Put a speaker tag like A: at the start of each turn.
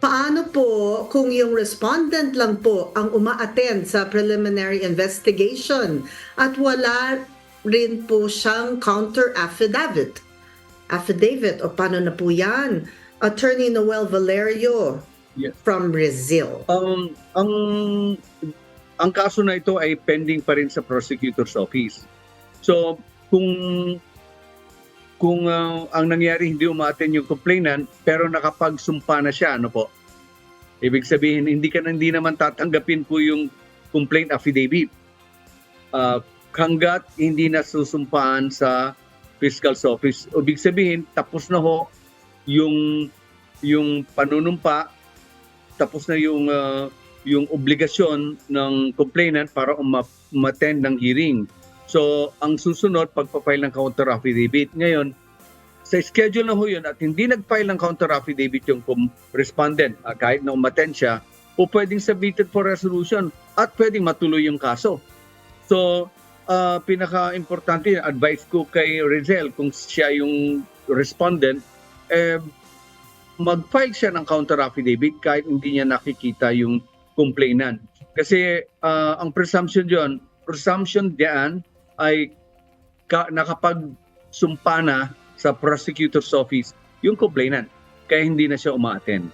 A: Paano po kung yung respondent lang po ang uma-attend sa preliminary investigation at wala rin po siyang counter affidavit? Affidavit o paano na po yan? Attorney Noel Valerio
B: Yes.
A: from Brazil.
B: Ang kaso na ito ay pending pa rin sa prosecutor's office. So, kung ang nangyari hindi umaten yung complainant pero nakapagsumpa na siya, ano po? Ibig sabihin, hindi naman tatanggapin po yung complaint affidavit. Hanggat hindi nasusumpaan sa fiscal's office. Ibig sabihin, tapos na ho yung panunumpa, tapos na yung obligasyon ng complainant para umattend ng hearing. So, ang susunod, pagpa-file ng counter affidavit. Ngayon, sa schedule na ho yun at hindi nag-file ng counter affidavit yung respondent, kahit na umattend siya, o pwedeng submitted for resolution at pwedeng matuloy yung kaso. So, pinaka-importante, advice ko kay Rizel, kung siya yung respondent, mag-file siya ng counter affidavit kahit hindi niya nakikita yung complainant. Kasi ang presumption diyan ay nakapagsumpa na sa prosecutor's office yung complainant, kaya hindi na siya uma-attend.